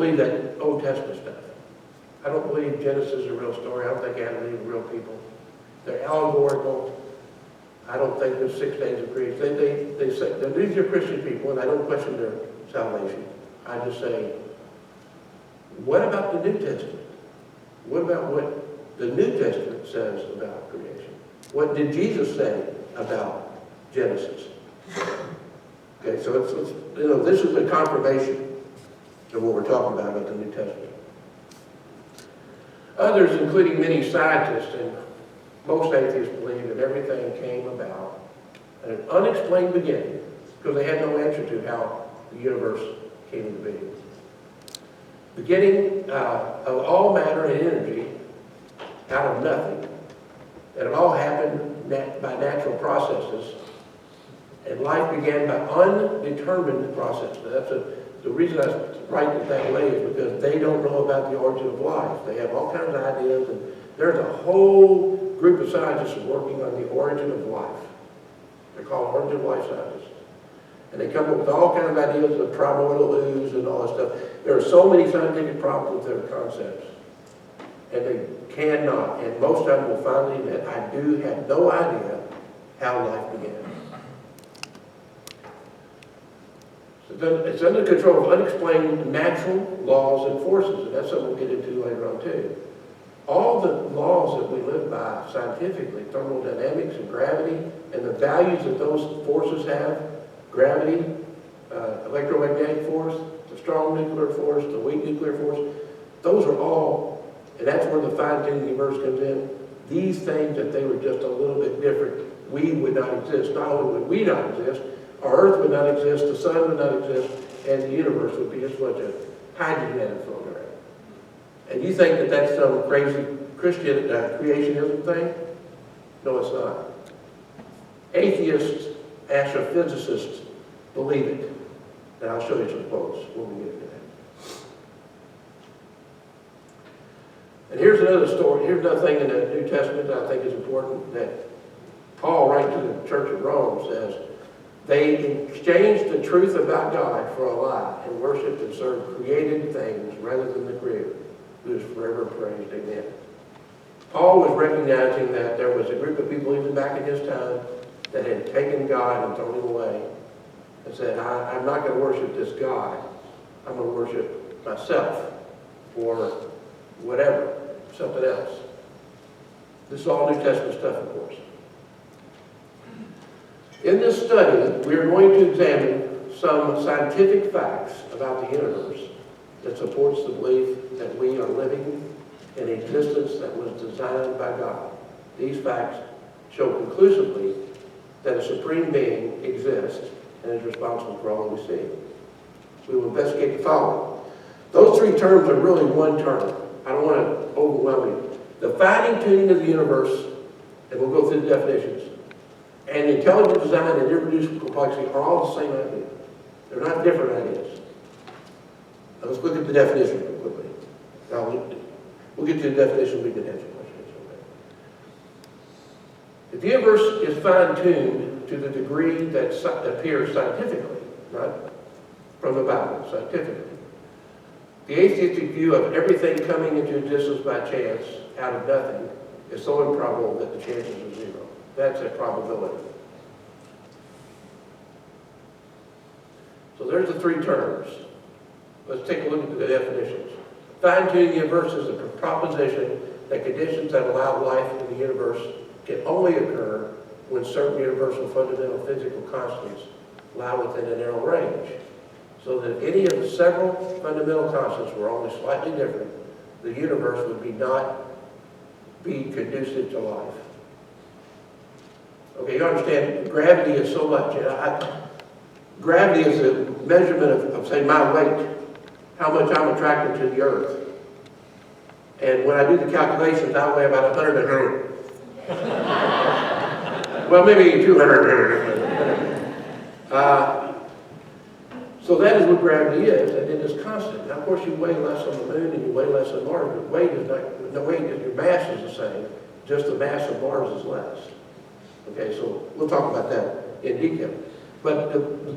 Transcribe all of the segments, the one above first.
believe that Old Testament stuff. I don't believe Genesis is a real story. I don't think Adam and Eve are real people. They're allegorical. I don't think there's 6 days of creation. They say, these are Christian people, and I don't question their salvation. I just say, what about the New Testament? What about what the New Testament says about creation? What did Jesus say about Genesis? Okay, so it's this is the confirmation of what we're talking about the New Testament. Others, including many scientists and most atheists, believe that everything came about at an unexplained beginning because they had no answer to how the universe came to be. Beginning of all matter and energy out of nothing, and it all happened by natural processes, and life began by undetermined processes. That's the reason I write it that way is because they don't know about the origin of life. They have all kinds of ideas, and there's a whole group of scientists working on the origin of life. They're called origin of life scientists. And they come up with all kinds of ideas of primordial ooze and all that stuff. There are so many scientific problems with their concepts. And they cannot, and most of them will finally admit, I do have no idea how life began. It's under control of unexplained natural laws and forces, and that's something we'll get into later on too. All the laws that we live by scientifically, thermodynamics and gravity, and the values that those forces have, gravity, electromagnetic force, the strong nuclear force, the weak nuclear force, those are all, and that's where the fine-tuning universe comes in. These things, if they were just a little bit different, we would not exist. Not only would we not exist, our Earth would not exist, the sun would not exist, and the universe would be just a bunch of hydrogen atoms floating around. And you think that that's some crazy Christian creationism thing? No, it's not. Atheists, astrophysicists believe it. And I'll show you some quotes when we get into that. And here's another story. Here's another thing in the New Testament that I think is important that Paul, writing to the church of Rome, says, they exchanged the truth about God for a lie and worshiped and served created things rather than the Creator, who is forever praised. Amen. Paul was recognizing that there was a group of people even back in his time that had taken God and thrown him away and said, I'm not going to worship this God. I'm going to worship myself or whatever, something else. This is all New Testament stuff, of course. In this study, we are going to examine some scientific facts about the universe that supports the belief that we are living in an existence that was designed by God. These facts show conclusively that a supreme being exists and is responsible for all that we see. We will investigate the following. Those 3 terms are really one term. I don't want to overwhelm you. The fine-tuning of the universe, and we'll go through the definitions, and intelligent design and irreducible complexity are all the same idea. They're not different ideas. Now let's look at the definition real quickly. Now, we'll get to the definition. We can answer questions. Okay. If the universe is fine-tuned to the degree that appears scientifically, not from the Bible, scientifically, the atheistic view of everything coming into existence by chance, out of nothing, is so improbable that the chances are 0. That's a probability. So there's the 3 terms. Let's take a look at the definitions. Fine-tuning the universe is a proposition that conditions that allow life in the universe can only occur when certain universal fundamental physical constants lie within a narrow range. So that if any of the several fundamental constants were only slightly different, the universe would not be conducive to life. Okay, you understand, gravity is so much. Gravity is a measurement of, say, my weight, how much I'm attracted to the Earth. And when I do the calculations, I weigh about 100. Well, maybe 200. So that is what gravity is, and it is constant. Now, of course, you weigh less on the moon and you weigh less on Mars, but weight is not, no weight, your mass is the same, just the mass of Mars is less. Okay, so we'll talk about that in detail. But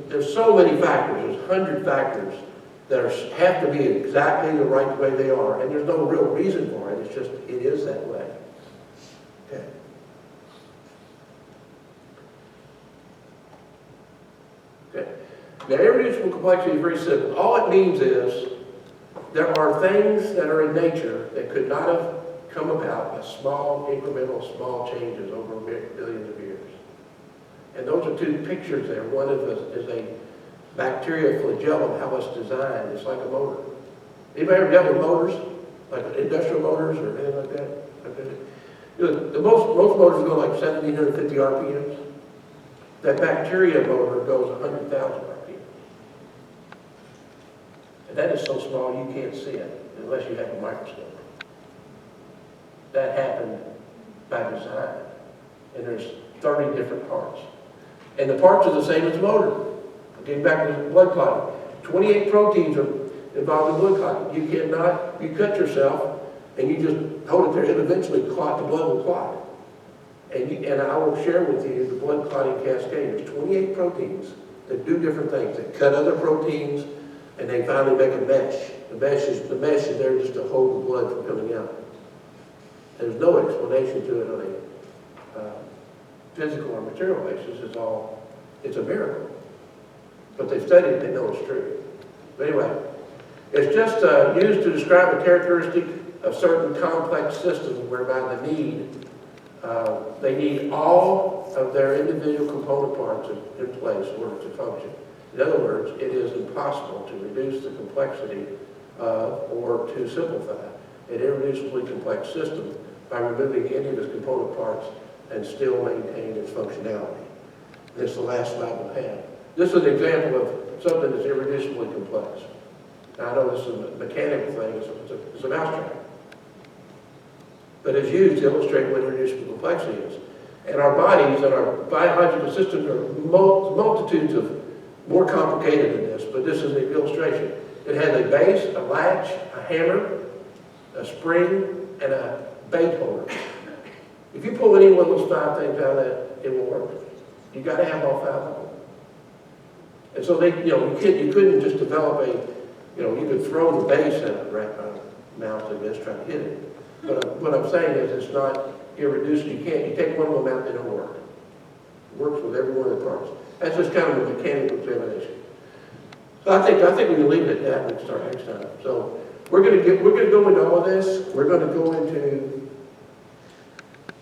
there's so many factors, there's 100 factors have to be exactly the right way they are, and there's no real reason for it. It's just, it is that way. Okay. Okay. Now, irreducible complexity is very simple. All it means is there are things that are in nature that could not have come about by small, incremental, small changes over billions of years. And those are two pictures there. One is a bacteria flagellum, how it's designed. It's like a motor. Anybody ever dealt with motors? Like industrial motors or anything like that? You know, most motors go like 1,750 RPMs. That bacteria motor goes 100,000 RPMs. And that is so small you can't see it unless you have a microscope. That happened by design. And there's 30 different parts. And the parts are the same as the motor. Getting back to blood clotting. 28 proteins are involved in blood clotting. You cut yourself and you just hold it there, it'll eventually clot, the blood will clot. And I will share with you the blood clotting cascade. There's 28 proteins that do different things, that cut other proteins, and they finally make a mesh. The mesh is there just to hold the blood from coming out. There's no explanation to it on a physical or material basis. It's a miracle. But they've studied it, they know it's true. But anyway, it's just used to describe a characteristic of certain complex systems whereby they need all of their individual component parts in place in order to function. In other words, it is impossible to reduce the complexity or to simplify an irreducibly complex system by removing any of its component parts and still maintain its functionality. This is the last slide we'll have. This is an example of something that's irreducibly complex. Now, I know this is a mechanical thing, it's a mousetrap. But it's used to illustrate what irreducible complexity is. And our bodies and our biological systems are multitudes of more complicated than this, but this is an illustration. It has a base, a latch, a hammer, a spring, and a bait holder. If you pull any one of those 5 things out of that, it will work. You got to have all 5 of them. And so you couldn't just develop you could throw the base at a mouse and just try to hit it. But what I'm saying is it's not irreducible. You take one of them out, they don't work. It works with every one of the parts. That's just kind of a mechanical examination. So I think we can leave it at that and start next time. So we're going to go into all of this. We're going to go into